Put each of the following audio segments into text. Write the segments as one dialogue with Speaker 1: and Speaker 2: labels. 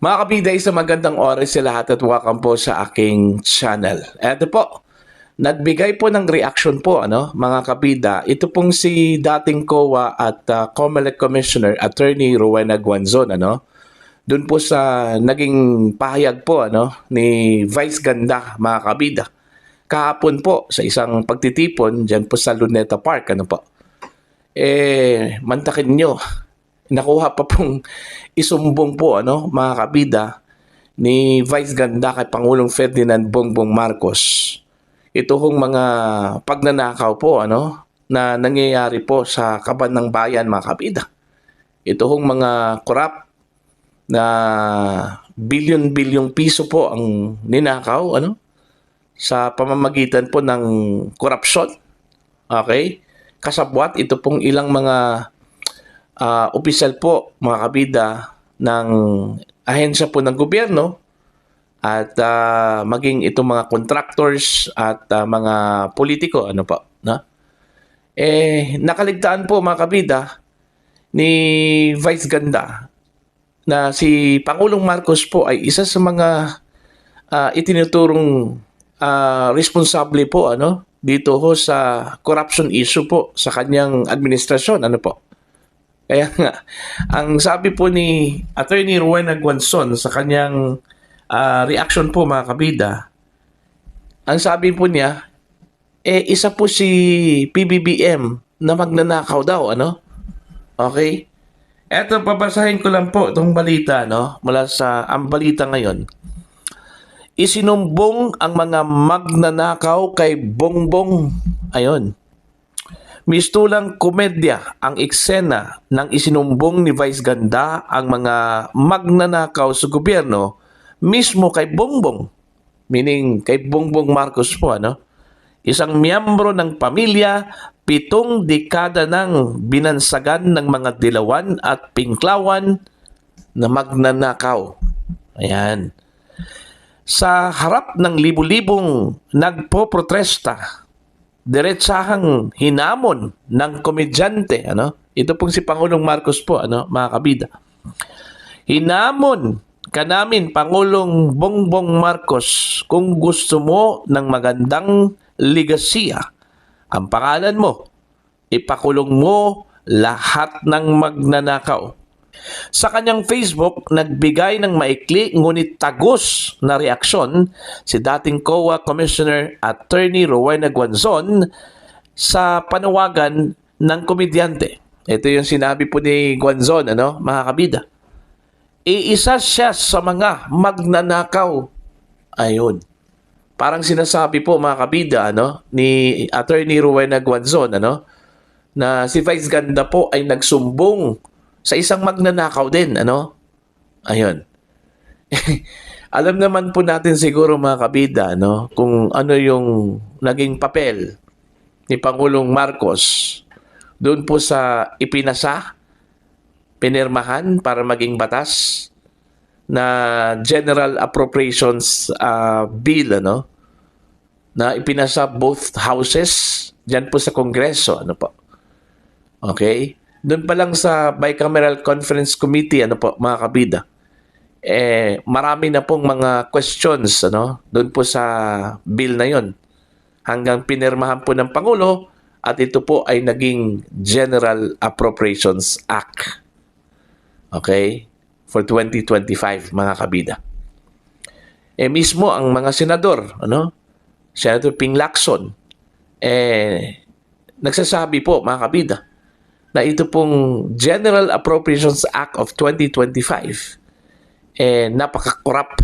Speaker 1: Mga kabida, isang magandang oras sa lahat at welcome po sa aking channel. Eto po, nagbigay po ng reaction po, mga kabida. Ito pong si dating COA at COMELEC Commissioner Attorney Rowena Guanzon, doon po sa naging pahayag po, ni Vice Ganda, mga kabida. Kahapon po sa isang pagtitipon diyan po sa Luneta Park, mantakin nyo, nakuha pa pong isumbong po, mga kabida, ni Vice Ganda kay Pangulong Ferdinand Bongbong Marcos. Ito hong mga pagnanakaw po, na nangyayari po sa kaban ng bayan, mga kabida. Ito hong mga korap na bilyon-bilyong piso po ang ninakaw, sa pamamagitan po ng korupsyon. Okay? Kasabwat, ito pong ilang mga opisyal po, mga kabida, ng ahensya po ng gobyerno at maging itong mga contractors at mga politiko, nakaligtaan po, mga kabida, ni Vice Ganda na si Pangulong Marcos po ay isa sa mga itinuturong responsable po, dito ho sa corruption issue po sa kanyang administrasyon, Kaya nga, ang sabi po ni Attorney Rowena Guanzon sa kanyang reaction po, mga kabida, ang sabi po niya, isa po si PBBM na magnanakaw daw, Okay? Eto, pabasahin ko lang po itong balita, mula sa ang balita ngayon. Isinumbong ang mga magnanakaw kay Bongbong. Ayun. Mistulang komedya ang eksena ng isinumbong ni Vice Ganda ang mga magnanakaw sa gobyerno mismo kay Bongbong. Meaning kay Bongbong Marcos po, Isang miyembro ng pamilya, 7 dekada nang binansagan ng mga dilawan at pinklawan na magnanakaw. Ayan. Sa harap ng libu-libong nagpoprotesta, diretsahang hinamon ng komedyante, Ito pong si Pangulong Marcos po, mga kabida. Hinamon ka namin, Pangulong Bongbong Marcos, kung gusto mo ng magandang ligasiya. Ang pangalan mo, ipakulong mo lahat ng magnanakaw. Sa kanyang Facebook, nagbigay ng maikli ngunit tagos na reaksyon si dating COA Commissioner Attorney Rowena Guanzon sa panawagan ng komedyante. Ito yung sinabi po ni Guanzon, mga kabida. Iisa siya sa mga magnanakaw. Ayun. Parang sinasabi po, mga kabida, ni Attorney Rowena Guanzon, na si Vice Ganda po ay nagsumbong sa isang magnanakaw din, Ayun. Alam naman po natin siguro, mga kabida, kung ano yung naging papel ni Pangulong Marcos doon po sa ipinasa, pinirmahan para maging batas na General Appropriations Bill, na ipinasa both houses diyan po sa Kongreso, Okay? Doon pa lang sa Bicameral Conference Committee, mga kabida, marami na pong mga questions, doon po sa bill na yon, hanggang pinirmahan po ng Pangulo at ito po ay naging General Appropriations Act. Okay? For 2025, mga kabida. Mismo ang mga senador, Senator Ping Lacson, nagsasabi po, mga kabida, na ito pong General Appropriations Act of 2025, napaka-corrupt.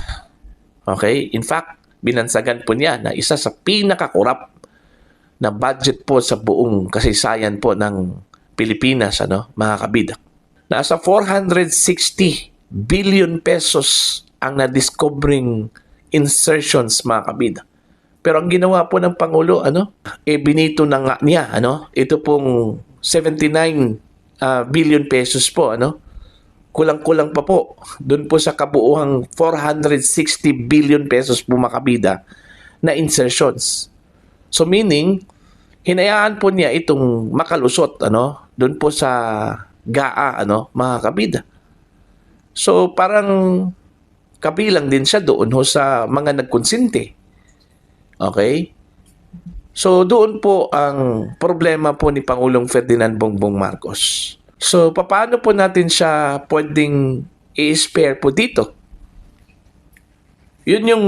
Speaker 1: Okay? In fact, binansagan po niya na isa sa pinaka-corrupt na budget po sa buong kasaysayan po ng Pilipinas, mga kabida. Nasa 460 billion pesos ang na-discovering insertions, mga kabida. Pero ang ginawa po ng Pangulo, binito na nga niya, ito pong 79 billion pesos po, kulang-kulang pa po doon po sa kabuuhang 460 billion pesos po, mga kabida, na insertions. So meaning, hinayaan po niya itong makalusot, doon po sa GAA, mga kabida. So parang kabilang din siya doon ho sa mga nagkonsinti. Okay? So doon po ang problema po ni Pangulong Ferdinand Bongbong Marcos. So paano po natin siya pwedeng i-spare po dito? Yun yung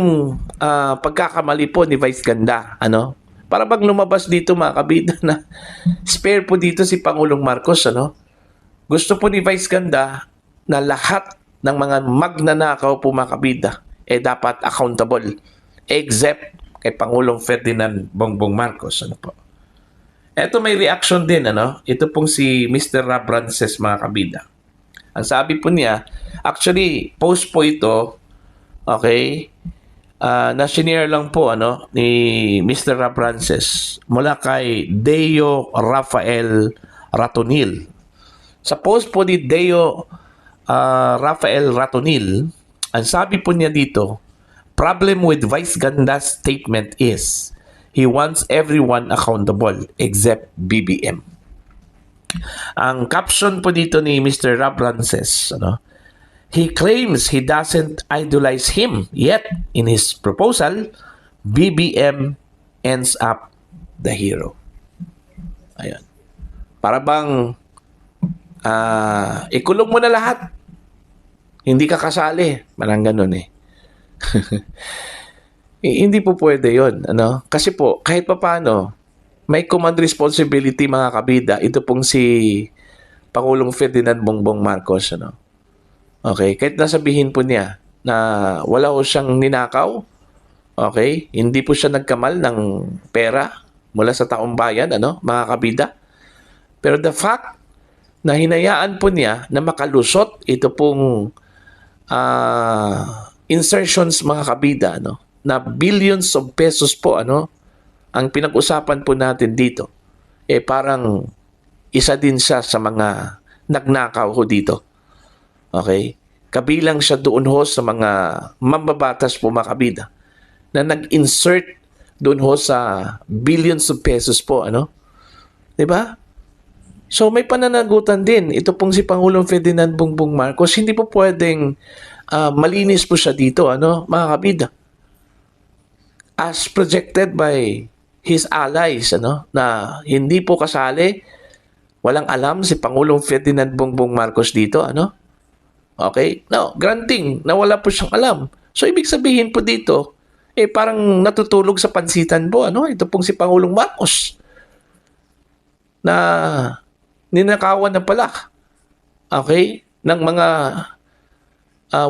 Speaker 1: pagkakamali po ni Vice Ganda. Ano? Para bang lumabas dito mga kabida na spare po dito si Pangulong Marcos. Ano? Gusto po ni Vice Ganda na lahat ng mga magnanakaw po mga kabida dapat accountable except kay Pangulong Ferdinand Bongbong Marcos. Ano po? Ito may reaction din. Ano? Ito pong si Mr. Rob Rances mga kabida. Ang sabi po niya, actually post po ito, okay, na shinare lang po ni Mr. Rob Rances mula kay Deo Rafael Ratonil. Sa post po ni Deo Rafael Ratonil, ang sabi po niya dito, problem with Vice Ganda's statement is he wants everyone accountable except BBM. Ang caption po dito ni Mr. Rob Rances, he claims he doesn't idolize him, yet in his proposal, BBM ends up the hero. Ayun. Para bang ikulong mo na lahat. Hindi ka kasali. Parang ganun eh. Hindi po pwede yun. Kasi po, kahit pa paano, may command responsibility mga kabida. Ito pong si Pangulong Ferdinand Bongbong Marcos. Okay? Kahit nasabihin po niya na wala po siyang ninakaw, okay? Hindi po siya nagkamal ng pera mula sa taong bayan, mga kabida. Pero the fact na hinayaan po niya na makalusot ito pong insertions mga kabida, na billions of pesos po, ang pinag-usapan po natin dito, parang isa din siya sa mga nagnakaw ho dito. Okay? Kabilang siya doon ho sa mga mambabatas po mga kabida na nag-insert doon ho sa billions of pesos po, Diba? So may pananagutan din. Ito pong si Pangulong Ferdinand Bongbong Marcos, hindi po pwedeng malinis po siya dito, mga kabida. As projected by his allies, na hindi po kasali, walang alam si Pangulong Ferdinand Bongbong Marcos dito, Okay? No, granting na wala po siyang alam. So ibig sabihin po dito, parang natutulog sa pansitan po, Ito pong si Pangulong Marcos na ninakawan na pala, okay, ng mga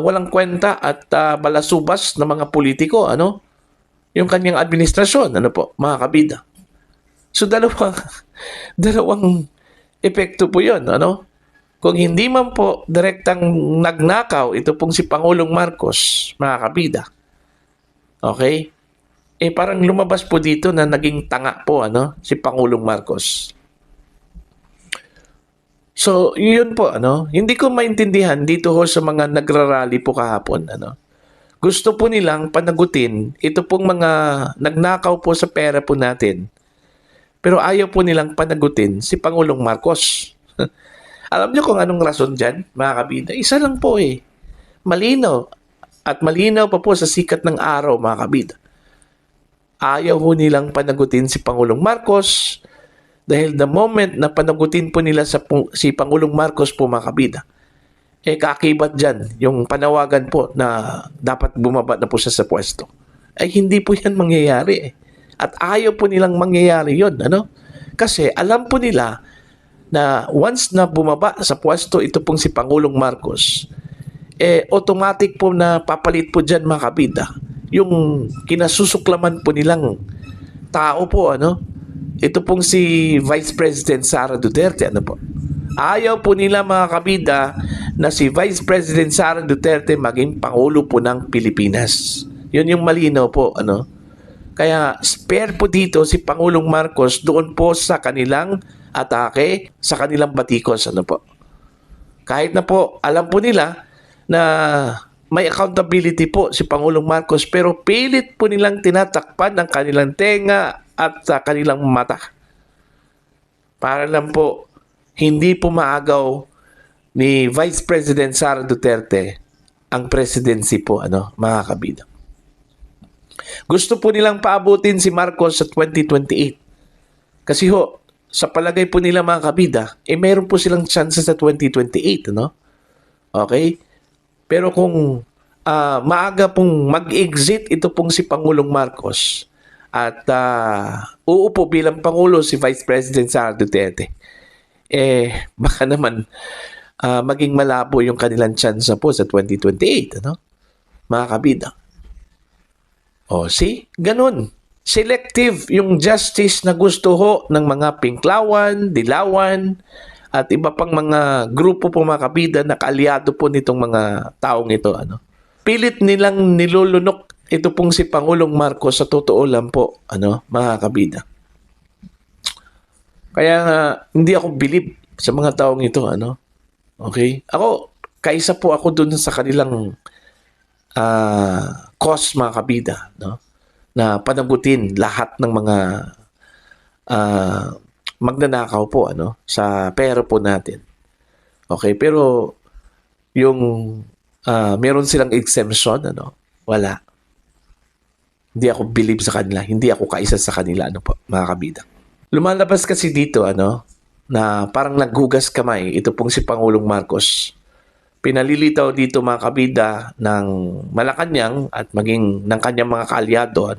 Speaker 1: walang kwenta at balasubas na mga politiko, yung kanyang administrasyon, po, mga kabida. So dalawang epekto po yun, Kung hindi man po direktang nagnakaw, ito pong si Pangulong Marcos, mga kabida, okay, parang lumabas po dito na naging tanga po, si Pangulong Marcos. So, yun po, hindi ko maintindihan dito ho sa mga nagrarally po kahapon, Gusto po nilang panagutin ito pong mga nagnakaw po sa pera po natin. Pero ayaw po nilang panagutin si Pangulong Marcos. Alam niyo kung anong rason dyan, mga kabida? Isa lang po malinaw. At malinaw pa po sa sikat ng araw, mga kabida. Ayaw ho nilang panagutin si Pangulong Marcos dahil the moment na panagutin po nila si Pangulong Marcos po, mga kabida, kakibat dyan yung panawagan po na dapat bumaba na po siya sa pwesto. Hindi po yan mangyayari. At ayaw po nilang mangyayari yun. Kasi alam po nila na once na bumaba sa pwesto ito pong si Pangulong Marcos, automatic po na papalit po dyan, mga kabida, yung kinasusuklaman po nilang tao po, ito pong si Vice President Sara Duterte, po. Ayaw po nila, mga kabida, na si Vice President Sara Duterte maging Pangulo po ng Pilipinas. Yun yung malinaw po, Kaya spare po dito si Pangulong Marcos doon po sa kanilang atake, sa kanilang batikos, po. Kahit na po, alam po nila na may accountability po si Pangulong Marcos, pero pilit po nilang tinatakpan ng kanilang tenga at sa kanilang mata. Para lang po, hindi po maagaw ni Vice President Sara Duterte ang presidency po, mga kabida. Gusto po nilang paabutin si Marcos sa 2028. Kasi sa palagay po nila mga kabida, mayroon po silang chance sa 2028, Okay? Pero kung maaga pong mag-exit ito pong si Pangulong Marcos at uupo bilang Pangulo si Vice President Sara Duterte, baka naman maging malabo yung kanilang chance po sa 2028, mga kabida. See? Ganun. Selective yung justice na gusto ng mga Pinklawan, Dilawan, at iba pang mga grupo po mga kabida na kaalyado po nitong mga taong ito. Pilit nilang nilulunok ito pong si Pangulong Marcos sa totoo lang po, mga kabida. Kaya hindi ako bilib sa mga taong ito, Okay? Kaisa po ako dun sa kanilang cause mga kabida, na panagutin lahat ng mga magnanakaw po sa pera po natin. Okay, pero yung meron silang exemption, wala. Hindi ako believe sa kanila, hindi ako kaisa sa kanila, po, mga kabida. Lumalabas kasi dito, na parang naghugas kamay ito pong si Pangulong Marcos. Pinalilitaw dito mga kabida ng Malacanang at maging ng kanyang mga kaalyado,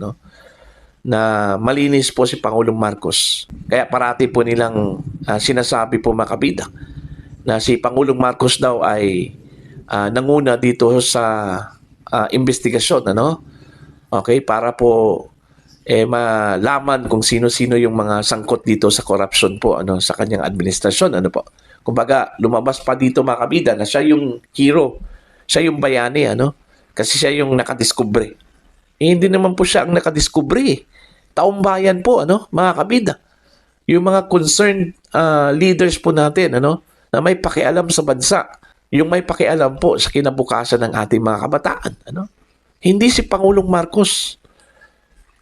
Speaker 1: na malinis po si Pangulong Marcos. Kaya parati po nilang sinasabi po mga kabida na si Pangulong Marcos daw ay nanguna dito sa investigasyon, Okay, para po malaman kung sino-sino yung mga sangkot dito sa corruption po sa kanyang administrasyon, po. Kumbaga, lumabas pa dito mga kabida na siya yung hero, siya yung bayani, kasi siya yung nakadiskubre. Hindi naman po siya ang nakadiskubre. Taong bayan po, mga kabida. Yung mga concerned leaders po natin, na may pakialam sa bansa. Yung may pakialam po sa kinabukasan ng ating mga kabataan, Hindi si Pangulong Marcos.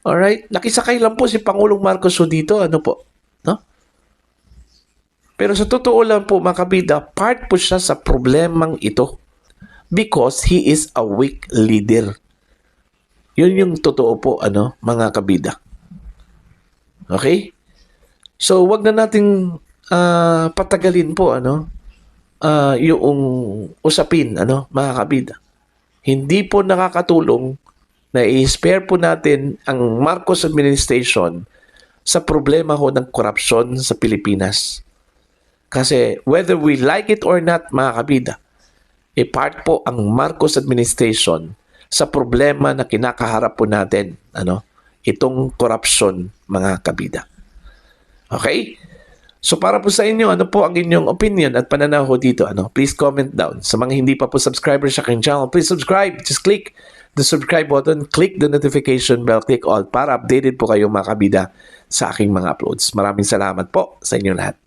Speaker 1: Alright? Nakisakay lang po si Pangulong Marcos dito, po. Pero sa totoo lang po mga kabida, part po siya sa problemang ito. Because he is a weak leader. Yun yung totoo po, mga kabida. Okay? So, wag na nating patagalin po, yung usapin, mga kabida. Hindi po nakakatulong na i-spare po natin ang Marcos administration sa problema ng korupsyon sa Pilipinas. Kasi whether we like it or not, mga kabida, part po ang Marcos administration sa problema na kinakaharap po natin, itong korupsyon, mga kabida. Okay? So para po sa inyo, ano po ang inyong opinion at pananaw dito? Please comment down. Sa mga hindi pa po subscriber sa aking channel, please subscribe. Just click the subscribe button, click the notification bell, click all para updated po kayo mga kabida sa aking mga uploads. Maraming salamat po sa inyo lahat.